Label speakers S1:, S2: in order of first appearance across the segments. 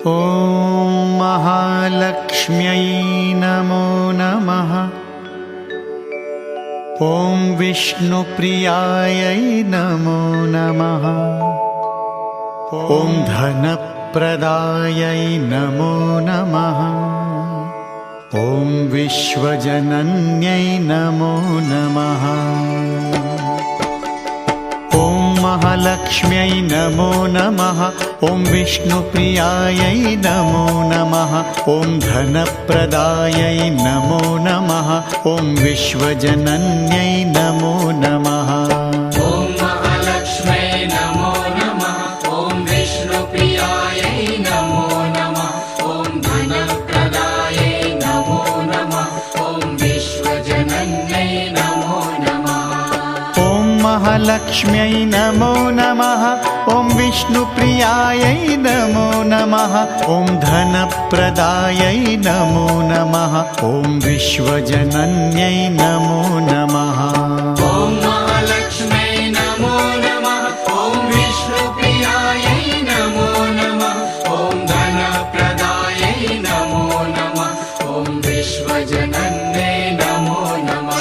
S1: ॐ महालक्ष्म्यै नमो नमः। ॐ विष्णुप्रियायै नमो नमः। ॐ धनप्रदायै नमो नमः। ॐ विश्वजनन्यै नमो नमः। ॐ महालक्ष्म्यै नमो नमः। ॐ विष्णुप्रियायै नमो नमः। ॐ धनप्रदायै नमो नमः। ॐ विश्वजनन्यै नमो नमः।
S2: ॐ महालक्ष्म्यै नमो नमः। ॐ विष्णुप्रियायै नमो नमः। ॐ धनप्रदायै नमो नमः। ॐ विश्वजनन्यै नमो नमः।
S1: ॐ महालक्ष्म्यै नमो नमः। ॐ विष्णुप्रियायै नमो नमः। ॐ धनप्रदायै नमो नमः। ॐ विश्वजनन्यै नमो नमः।
S2: ॐ महालक्ष्म्यै नमो नमः। ॐ विष्णुप्रियायै नमो नमः। ॐ धनप्रदायै नमो नमः। ॐ विश्वजनन्यै नमो नमः।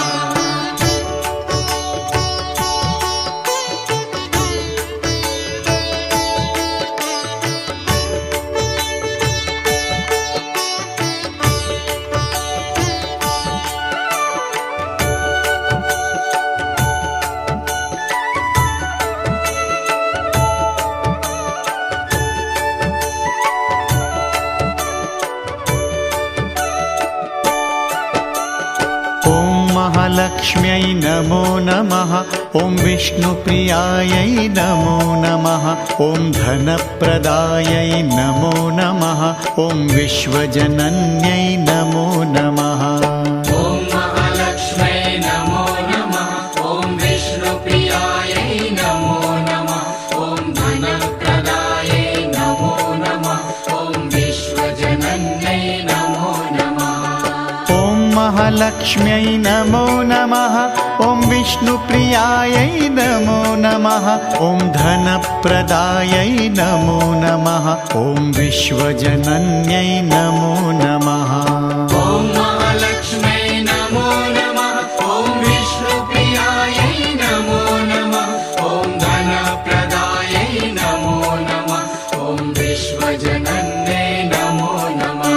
S1: महालक्ष्म्यै नमो नमः। ॐ विष्णुप्रियायै नमो नमः। ॐ धनप्रदायै नमो नमः। ॐ विश्वजनन्यै नमो नमः।
S2: ॐ महालक्ष्म्यै नमो नमः। ॐ विष्णुप्रियायै नमो नमः। ॐ धनप्रदायै नमो नमः। ॐ विश्वजनन्यै नमो नमः।
S1: ॐ महालक्ष्म्यै नमो नमः। ॐ विष्णुप्रियायै नमो नमः। ॐ धनप्रदायै नमो नमः। ॐ विश्वजनन्यै नमो नमः।
S2: ॐ महालक्ष्म्यै नमो नमः। ॐ विष्णुप्रियायै नमो नमः। ॐ धनप्रदायै नमो नमः। ॐ विश्वजनन्यै नमो नमः।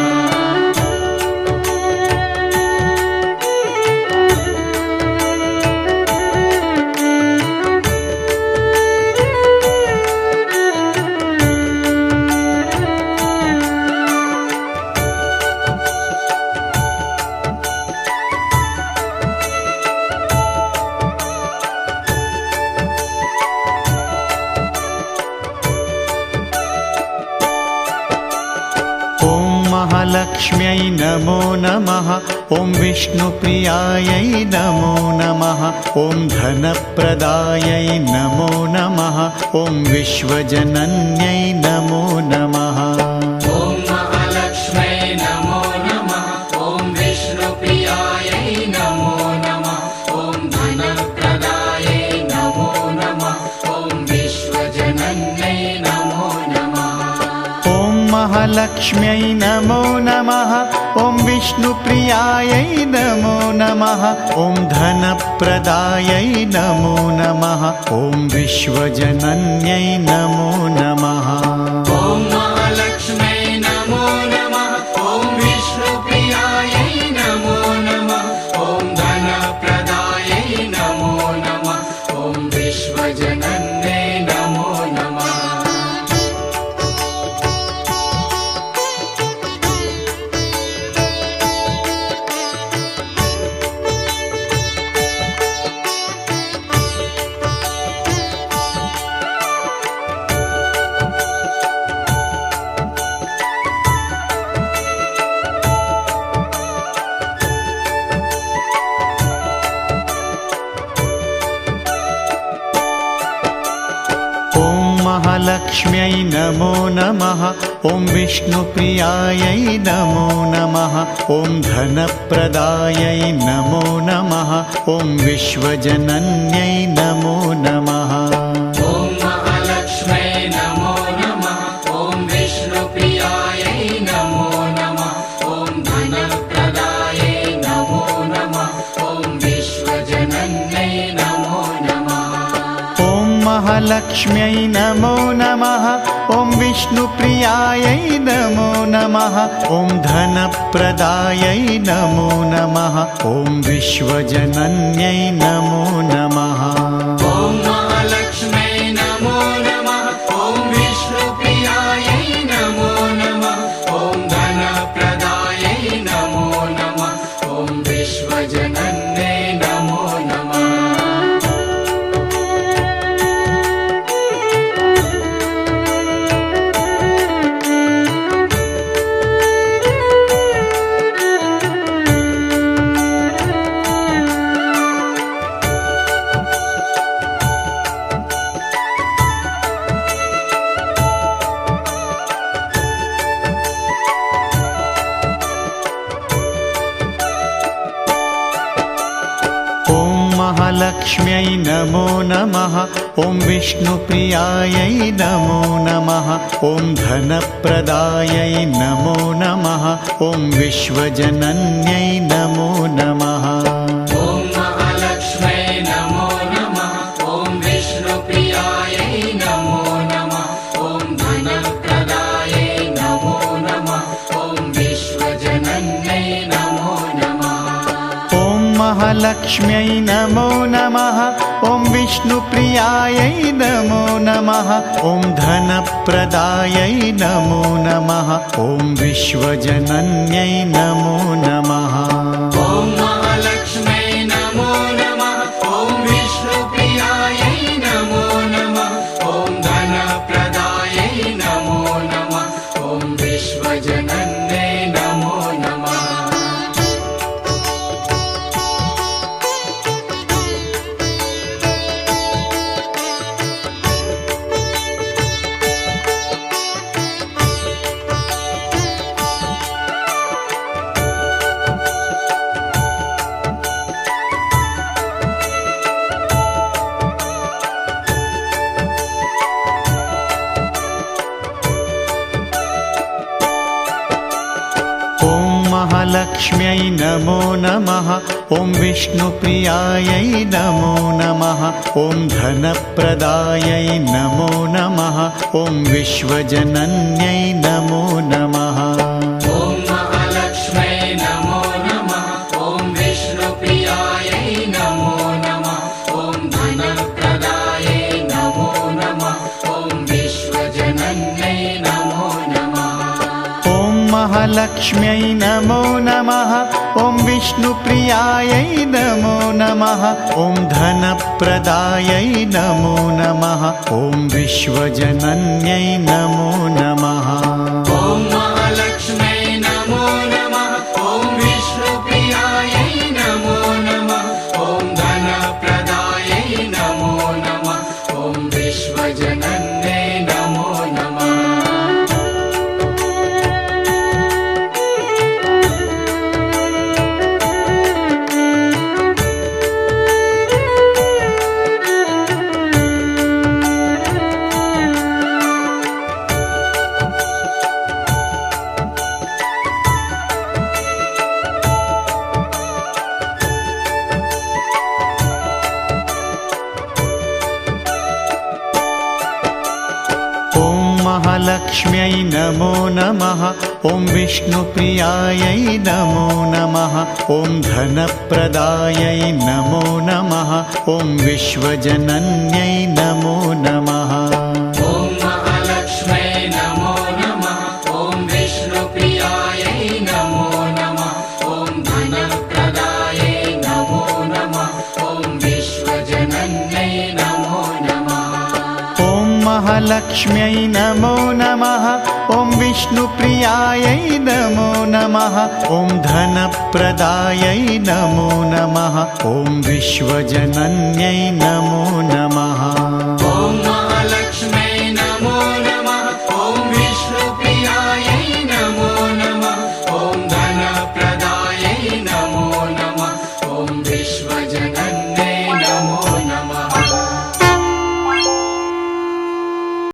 S1: महालक्ष्म्यै नमो नमः। ॐ विष्णुप्रियायै नमो नमः। ॐ धनप्रदायै नमो नमः। ॐ विश्वजनन्यै नमो नमः।
S2: ॐ महालक्ष्म्यै नमो नमः। ॐ विष्णुप्रियायै नमो नमः। ॐ धनप्रदायै नमो नमः। ॐ विश्वजनन्यै नमो नमः।
S1: ॐ महालक्ष्म्यै नमो नमः। ॐ विष्णुप्रियायै नमो नमः। ॐ धनप्रदायै नमो नमः। ॐ विश्वजनन्यै नमो नमः।
S2: ॐ महालक्ष्म्यै नमो नमः। ॐ विष्णुप्रियायै नमो नमः। ॐ धनप्रदायै नमो नमः। ॐ विश्वजनन्यै नमो नमः।
S1: महालक्ष्म्यै नमो नमः। ॐ विष्णुप्रियायै नमो नमः। ॐ धनप्रदायै नमो नमः। ॐ विश्वजनन्यै नमो नमः।
S2: ॐ महालक्ष्म्यै नमो नमः। ॐ विष्णुप्रियायै
S1: महालक्ष्म्यै नमो नमः। ॐ विष्णुप्रियायै नमो नमः। ॐ धनप्रदायै नमो नमः। ॐ विश्वजनन्यै नमो नमः।
S2: ॐ महालक्ष्म्यै नमो नमः। ॐ विष्णुप्रियायै नमो नमः। ॐ धनप्रदायै नमो नमः। ॐ विश्वजनन्यै नमो नमः।
S1: महालक्ष्म्यै नमो नमः। ॐ विष्णुप्रियायै नमो नमः। ॐ धनप्रदायै नमो नमः। ॐ विश्वजनन्यै नमो नमः।
S2: ॐ महालक्ष्म्यै नमो नमः। ॐ विष्णुप्रियायै नमो नमः। ॐ धनप्रदायै नमो नमः। ॐ विश्वजनन्यै नमो नमः।
S1: ॐ महालक्ष्म्यै नमो नमः। ॐ विष्णुप्रियायै नमो नमः। ॐ धनप्रदायै नमो नमः। ॐ विश्वजनन्यै नमो नमः।
S2: ॐ महालक्ष्म्यै नमो नमः। ॐ विष्णुप्रियायै नमो नमः। ॐ धनप्रदायै नमो नमः। ॐ विश्वजनन्यै नमो नमः।
S1: महालक्ष्म्यै नमो नमः। ॐ विष्णुप्रियायै नमो नमः। ॐ धनप्रदायै नमो नमः। ॐ विश्वजनन्यै नमो नमः।
S2: ॐ महालक्ष्म्यै नमो नमः। ॐ विष्णुप्रियायै नमो नमः। ॐ धनप्रदायै नमो नमः। ॐ विश्वजनन्यै नमो नमः।
S1: ॐ महालक्ष्म्यै नमो नमः। ॐ विष्णुप्रियायै नमो नमः। ॐ धनप्रदायै नमो नमः। ॐ विश्वजनन्यै नमो नमः।
S2: ॐ महालक्ष्म्यै नमो नमः। ॐ विष्णुप्रियायै नमो नमः। ॐ धनप्रदायै नमो नमः। ॐ विश्वजनन्यै नमो नमः।
S1: महालक्ष्म्यै नमो नमः। ॐ विष्णुप्रियायै नमो नमः। ॐ धनप्रदायै नमो नमः। ॐ विश्वजनन्यै नमो नमः।
S2: ॐ महालक्ष्म्यै नमो नमः। ॐ विष्णुप्रियायै नमो नमः। ॐ धनप्रदायै नमो नमः। ॐ विश्वजनन्यै नमो नमः।
S1: ॐ महालक्ष्म्यै नमो नमः। ॐ विष्णुप्रियायै नमो नमः। ॐ धनप्रदायै नमो नमः। ॐ विश्वजनन्यै नमो नमः।